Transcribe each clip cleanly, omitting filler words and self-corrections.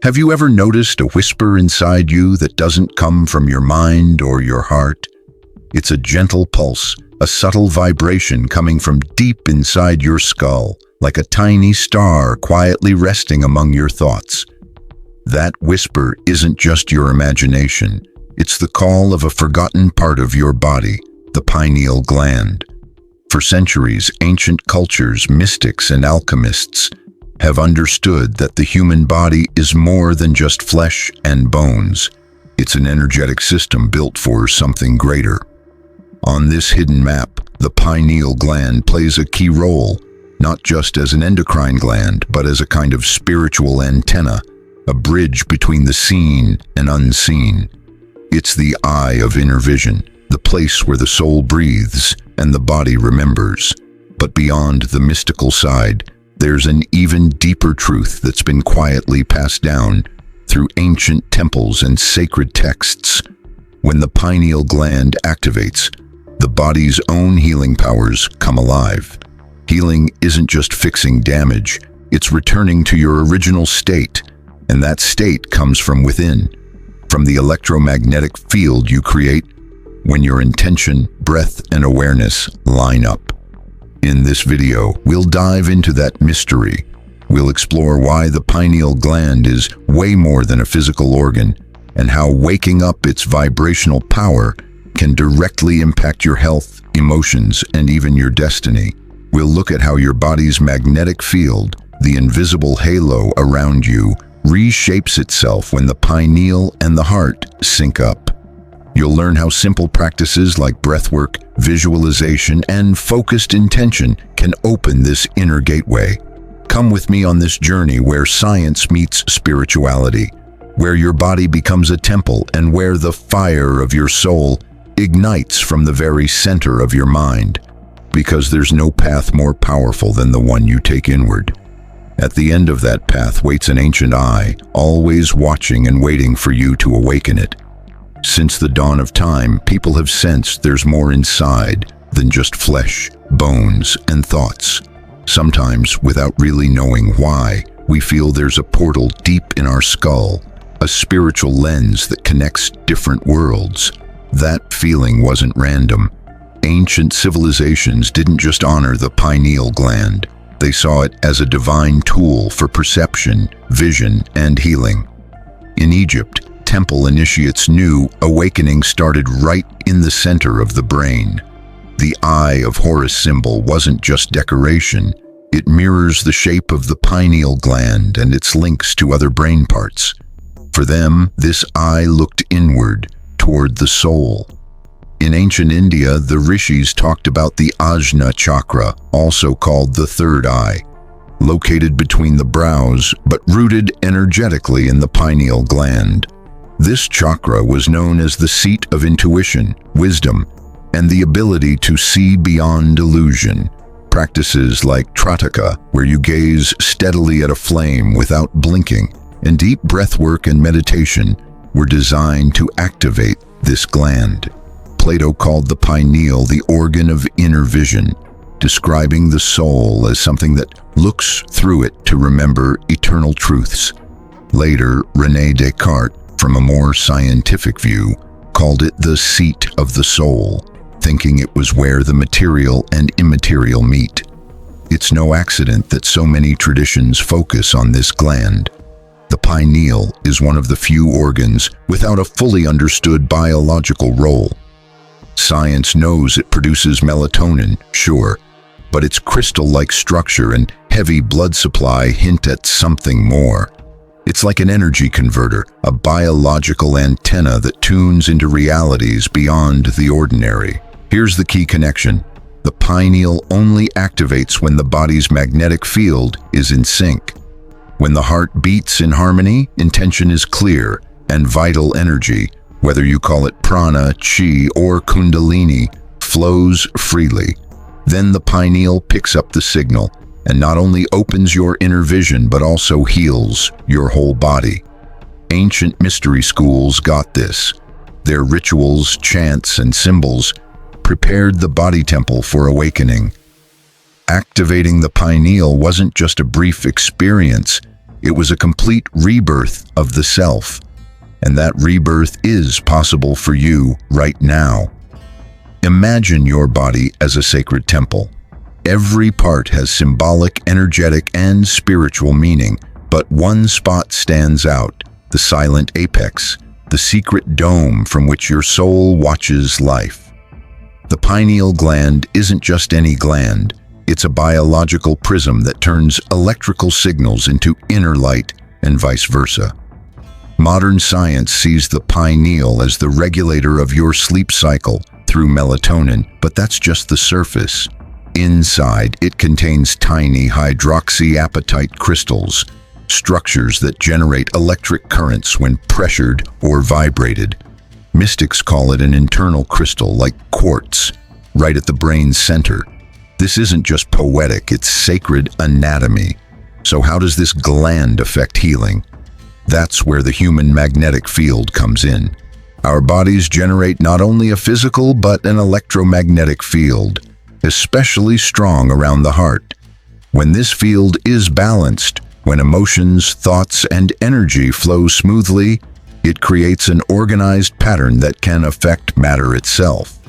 Have you ever noticed a whisper inside you that doesn't come from your mind or your heart? It's a gentle pulse, a subtle vibration coming from deep inside your skull, like a tiny star quietly resting among your thoughts. That whisper isn't just your imagination. It's the call of a forgotten part of your body, the pineal gland. For centuries, ancient cultures, mystics, and alchemists have understood that the human body is more than just flesh and bones. It's an energetic system built for something greater. On this hidden map, the pineal gland plays a key role, not just as an endocrine gland, but as a kind of spiritual antenna, a bridge between the seen and unseen. It's the eye of inner vision, the place where the soul breathes and the body remembers. But beyond the mystical side, there's an even deeper truth that's been quietly passed down through ancient temples and sacred texts. When the pineal gland activates, the body's own healing powers come alive. Healing isn't just fixing damage, it's returning to your original state, and that state comes from within, from the electromagnetic field you create when your intention, breath, and awareness line up. In this video, we'll dive into that mystery. We'll explore why the pineal gland is way more than a physical organ, and how waking up its vibrational power can directly impact your health, emotions, and even your destiny. We'll look at how your body's magnetic field, the invisible halo around you, reshapes itself when the pineal and the heart sync up. You'll learn how simple practices like breathwork, visualization, and focused intention can open this inner gateway. Come with me on this journey where science meets spirituality, where your body becomes a temple, and where the fire of your soul ignites from the very center of your mind. Because there's no path more powerful than the one you take inward. At the end of that path waits an ancient eye, always watching and waiting for you to awaken it. Since the dawn of time, people have sensed there's more inside than just flesh, bones, and thoughts. Sometimes, without really knowing why, we feel there's a portal deep in our skull, a spiritual lens that connects different worlds. That feeling wasn't random. Ancient civilizations didn't just honor the pineal gland. They saw it as a divine tool for perception, vision, and healing. In Egypt, temple initiates knew awakening started right in the center of the brain. The Eye of Horus symbol wasn't just decoration. It mirrors the shape of the pineal gland and its links to other brain parts. For them, this eye looked inward, toward the soul. In ancient India, the rishis talked about the Ajna chakra, also called the third eye, located between the brows but rooted energetically in the pineal gland. This chakra was known as the seat of intuition, wisdom, and the ability to see beyond illusion. Practices like Trataka, where you gaze steadily at a flame without blinking, and deep breath work and meditation were designed to activate this gland. Plato called the pineal the organ of inner vision, describing the soul as something that looks through it to remember eternal truths. Later, René Descartes, from a more scientific view, called it the seat of the soul, thinking it was where the material and immaterial meet. It's no accident that so many traditions focus on this gland. The pineal is one of the few organs without a fully understood biological role. Science knows it produces melatonin, sure, but its crystal-like structure and heavy blood supply hint at something more. It's like an energy converter, a biological antenna that tunes into realities beyond the ordinary. Here's the key connection. The pineal only activates when the body's magnetic field is in sync. When the heart beats in harmony, intention is clear, and vital energy, whether you call it prana, chi, or kundalini, flows freely. Then the pineal picks up the signal, and not only opens your inner vision but also heals your whole body. Ancient mystery schools got this. Their rituals, chants, and symbols prepared the body temple for awakening. Activating the pineal wasn't just a brief experience, It was a complete rebirth of the self. And that rebirth is possible for you right now. Imagine your body as a sacred temple. Every part has symbolic, energetic, and spiritual meaning, but one spot stands out, the silent apex, the secret dome from which your soul watches life. The pineal gland isn't just any gland. It's a biological prism that turns electrical signals into inner light and vice versa. Modern science sees the pineal as the regulator of your sleep cycle through melatonin, but that's just the surface. Inside, it contains tiny hydroxyapatite crystals, structures that generate electric currents when pressured or vibrated. Mystics call it an internal crystal, like quartz, right at the brain's center. This isn't just poetic, it's sacred anatomy. So how does this gland affect healing? That's where the human magnetic field comes in. Our bodies generate not only a physical but an electromagnetic field, especially strong around the heart. When this field is balanced, when emotions, thoughts, and energy flow smoothly, it creates an organized pattern that can affect matter itself.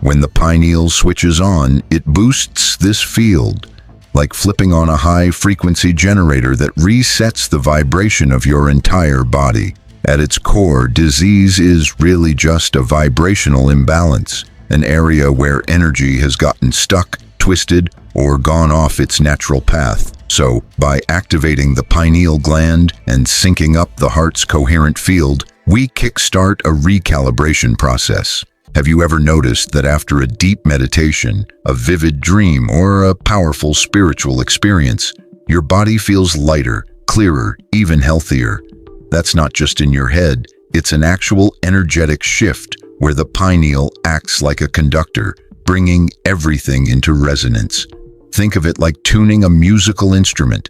When the pineal switches on, it boosts this field, like flipping on a high-frequency generator that resets the vibration of your entire body. At its core, disease is really just a vibrational imbalance, an area where energy has gotten stuck, twisted, or gone off its natural path. So, by activating the pineal gland and syncing up the heart's coherent field, we kickstart a recalibration process. Have you ever noticed that after a deep meditation, a vivid dream, or a powerful spiritual experience, your body feels lighter, clearer, even healthier? That's not just in your head, it's an actual energetic shift where the pineal acts like a conductor, bringing everything into resonance. Think of it like tuning a musical instrument.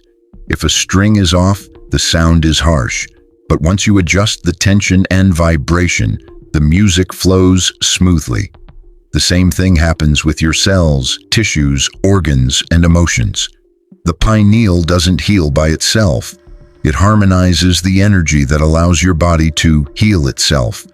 If a string is off, the sound is harsh. But once you adjust the tension and vibration, the music flows smoothly. The same thing happens with your cells, tissues, organs, and emotions. The pineal doesn't heal by itself. It harmonizes the energy that allows your body to heal itself.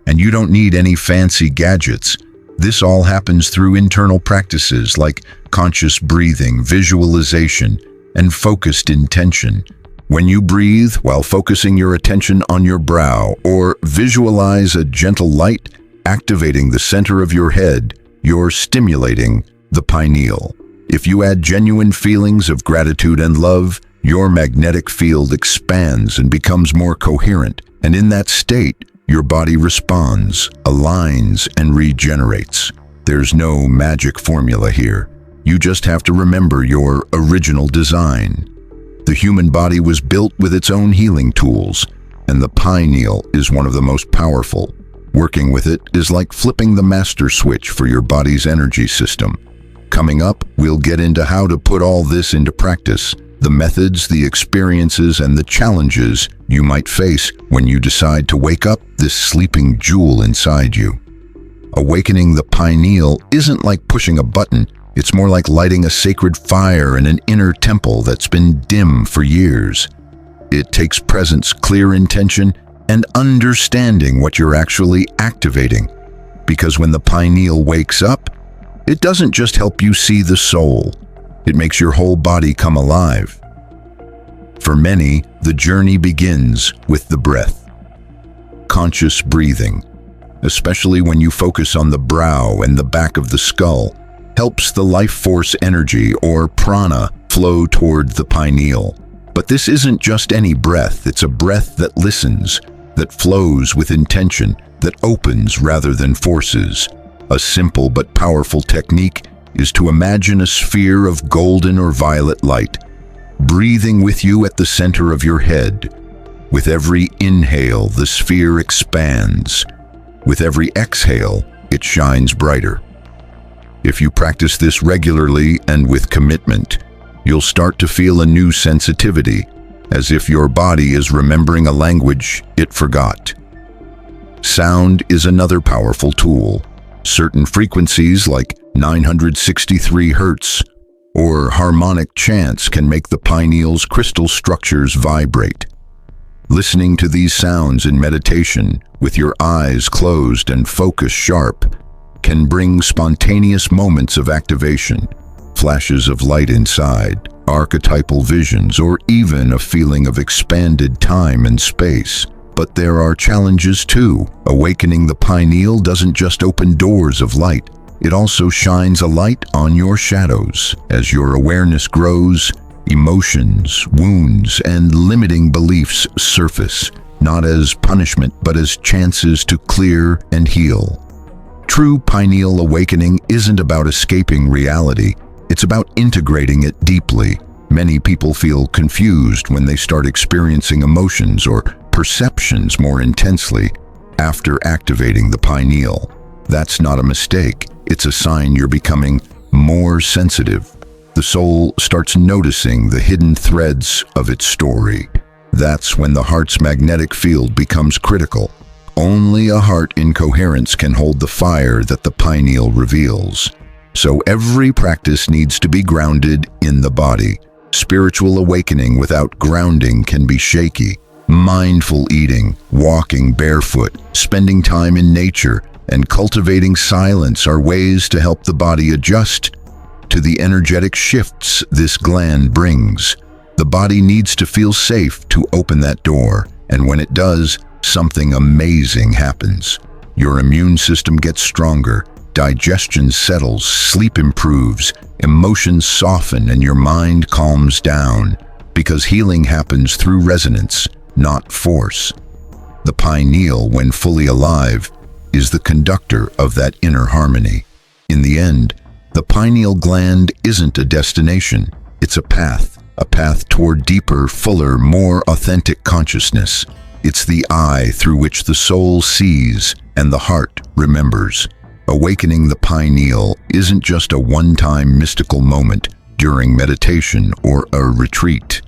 And you don't need any fancy gadgets. This all happens through internal practices like conscious breathing, visualization, and focused intention. When you breathe while focusing your attention on your brow, or visualize a gentle light activating the center of your head, you're stimulating the pineal. If you add genuine feelings of gratitude and love, your magnetic field expands and becomes more coherent, and in that state, your body responds, aligns, and regenerates. There's no magic formula here. You just have to remember your original design. The human body was built with its own healing tools, and the pineal is one of the most powerful. Working with it is like flipping the master switch for your body's energy system. Coming up, we'll get into how to put all this into practice, the methods, the experiences, and the challenges you might face when you decide to wake up this sleeping jewel inside you. Awakening the pineal isn't like pushing a button, it's more like lighting a sacred fire in an inner temple that's been dim for years. It takes presence, clear intention, and understanding what you're actually activating. Because when the pineal wakes up, it doesn't just help you see the soul, it makes your whole body come alive. For many, the journey begins with the breath. Conscious breathing, especially when you focus on the brow and the back of the skull, helps the life force energy, or prana, flow toward the pineal. But this isn't just any breath, it's a breath that listens, that flows with intention, that opens rather than forces. A simple but powerful technique is to imagine a sphere of golden or violet light, breathing with you at the center of your head. With every inhale, the sphere expands. With every exhale, it shines brighter. If you practice this regularly and with commitment, you'll start to feel a new sensitivity, as if your body is remembering a language it forgot. Sound is another powerful tool. Certain frequencies, like 963 Hz, or harmonic chants can make the pineal's crystal structures vibrate. Listening to these sounds in meditation, with your eyes closed and focus sharp, can bring spontaneous moments of activation, flashes of light inside, archetypal visions, or even a feeling of expanded time and space. But there are challenges too. Awakening the pineal doesn't just open doors of light, it also shines a light on your shadows. As your awareness grows, emotions, wounds, and limiting beliefs surface, not as punishment but as chances to clear and heal. True pineal awakening isn't about escaping reality, it's about integrating it deeply. Many people feel confused when they start experiencing emotions or perceptions more intensely after activating the pineal. That's not a mistake, it's a sign you're becoming more sensitive. The soul starts noticing the hidden threads of its story. That's when the heart's magnetic field becomes critical. Only a heart in coherence can hold the fire that the pineal reveals. So every practice needs to be grounded in the body. Spiritual awakening without grounding can be shaky. Mindful eating, walking barefoot, spending time in nature, and cultivating silence are ways to help the body adjust to the energetic shifts this gland brings. The body needs to feel safe to open that door, and when it does, something amazing happens. Your immune system gets stronger, digestion settles, sleep improves, emotions soften, and your mind calms down, because healing happens through resonance, not force. The pineal, when fully alive, is the conductor of that inner harmony. In the end, the pineal gland isn't a destination, it's a path toward deeper, fuller, more authentic consciousness. It's the eye through which the soul sees and the heart remembers. Awakening the pineal isn't just a one-time mystical moment during meditation or a retreat.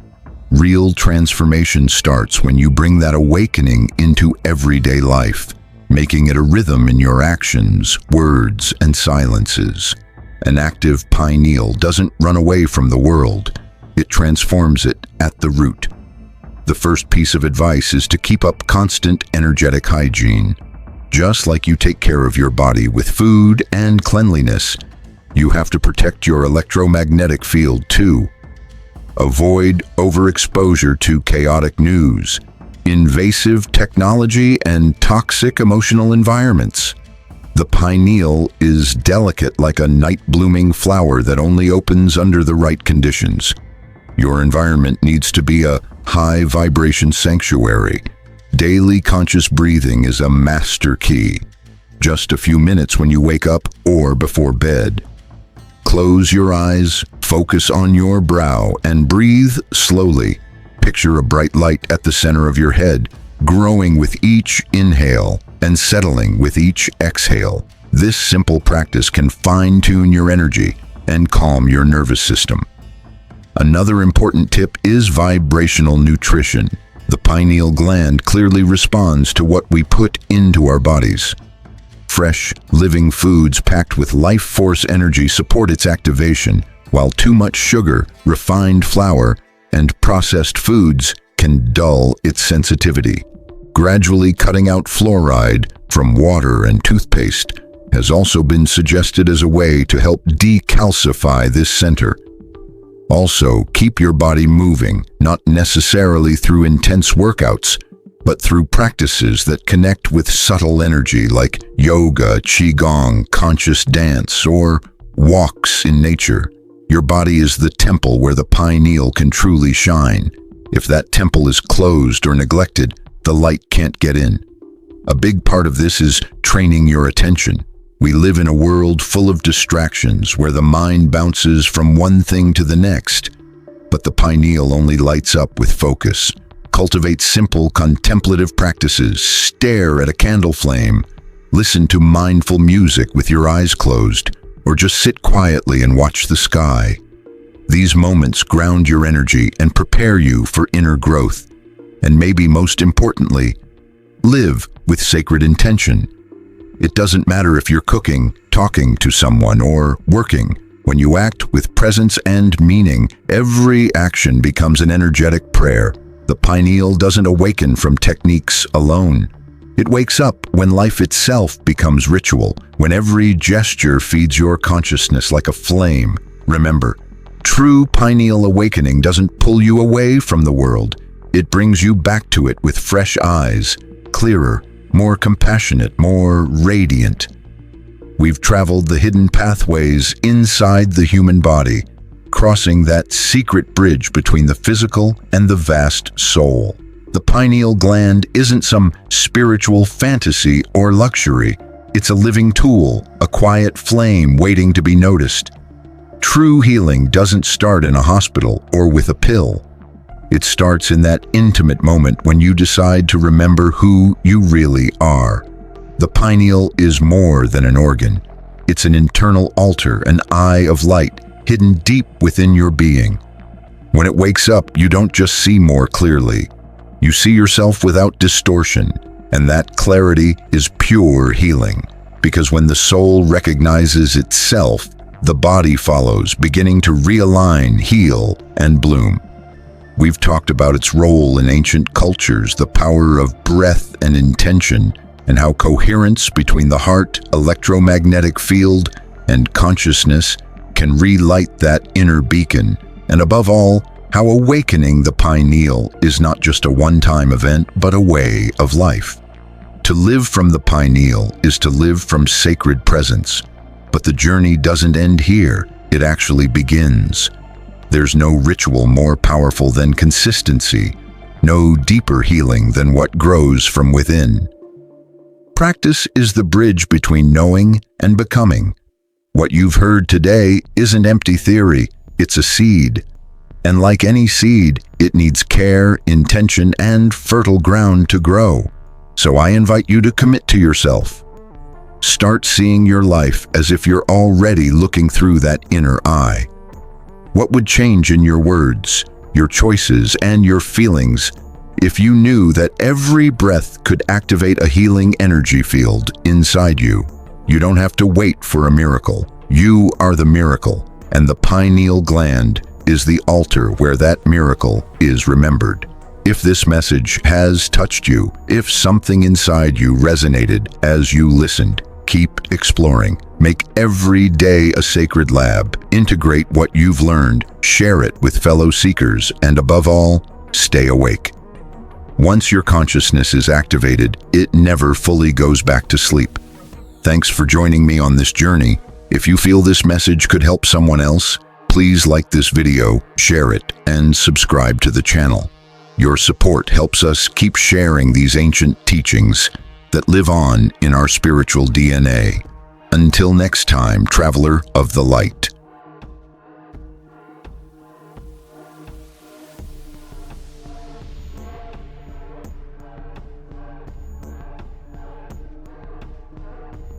Real transformation starts when you bring that awakening into everyday life, making it a rhythm in your actions, words, and silences. An active pineal doesn't run away from the world, it transforms it at the root. The first piece of advice is to keep up constant energetic hygiene. Just like you take care of your body with food and cleanliness, you have to protect your electromagnetic field too. Avoid overexposure to chaotic news, invasive technology, and toxic emotional environments. The pineal is delicate like a night-blooming flower that only opens under the right conditions. Your environment needs to be a high-vibration sanctuary. Daily conscious breathing is a master key. Just a few minutes when you wake up or before bed. Close your eyes, focus on your brow, and breathe slowly. Picture a bright light at the center of your head, growing with each inhale and settling with each exhale. This simple practice can fine-tune your energy and calm your nervous system. Another important tip is vibrational nutrition. The pineal gland clearly responds to what we put into our bodies. Fresh, living foods packed with life force energy support its activation, while too much sugar, refined flour, and processed foods can dull its sensitivity. Gradually cutting out fluoride from water and toothpaste has also been suggested as a way to help decalcify this center. Also, keep your body moving, not necessarily through intense workouts, but through practices that connect with subtle energy like yoga, qigong, conscious dance, or walks in nature. Your body is the temple where the pineal can truly shine. If that temple is closed or neglected, the light can't get in. A big part of this is training your attention. We live in a world full of distractions where the mind bounces from one thing to the next, but the pineal only lights up with focus. Cultivate simple contemplative practices, stare at a candle flame, listen to mindful music with your eyes closed, or just sit quietly and watch the sky. These moments ground your energy and prepare you for inner growth. And maybe most importantly, live with sacred intention. It doesn't matter if you're cooking, talking to someone, or working. When you act with presence and meaning, every action becomes an energetic prayer. The pineal doesn't awaken from techniques alone. It wakes up when life itself becomes ritual, when every gesture feeds your consciousness like a flame. Remember, true pineal awakening doesn't pull you away from the world. It brings you back to it with fresh eyes, clearer, more compassionate, more radiant. We've traveled the hidden pathways inside the human body, crossing that secret bridge between the physical and the vast soul. The pineal gland isn't some spiritual fantasy or luxury. It's a living tool, a quiet flame waiting to be noticed. True healing doesn't start in a hospital or with a pill. It starts in that intimate moment when you decide to remember who you really are. The pineal is more than an organ. It's an internal altar, an eye of light, hidden deep within your being. When it wakes up, you don't just see more clearly. You see yourself without distortion, and that clarity is pure healing. Because when the soul recognizes itself, the body follows, beginning to realign, heal, and bloom. We've talked about its role in ancient cultures, the power of breath and intention, and how coherence between the heart, electromagnetic field, and consciousness can relight that inner beacon. And above all, how awakening the pineal is not just a one-time event, but a way of life. To live from the pineal is to live from sacred presence. But the journey doesn't end here, it actually begins. There's no ritual more powerful than consistency, no deeper healing than what grows from within. Practice is the bridge between knowing and becoming. What you've heard today isn't empty theory, it's a seed. And like any seed, it needs care, intention, and fertile ground to grow. So I invite you to commit to yourself. Start seeing your life as if you're already looking through that inner eye. What would change in your words, your choices, and your feelings if you knew that every breath could activate a healing energy field inside you? You don't have to wait for a miracle. You are the miracle, and the pineal gland is the altar where that miracle is remembered. If this message has touched you, if something inside you resonated as you listened, keep exploring. Make every day a sacred lab. Integrate what you've learned, share it with fellow seekers, and above all, stay awake. Once your consciousness is activated, it never fully goes back to sleep. Thanks for joining me on this journey. If you feel this message could help someone else, please like this video, share it, and subscribe to the channel. Your support helps us keep sharing these ancient teachings that live on in our spiritual DNA. Until next time, traveler of the light.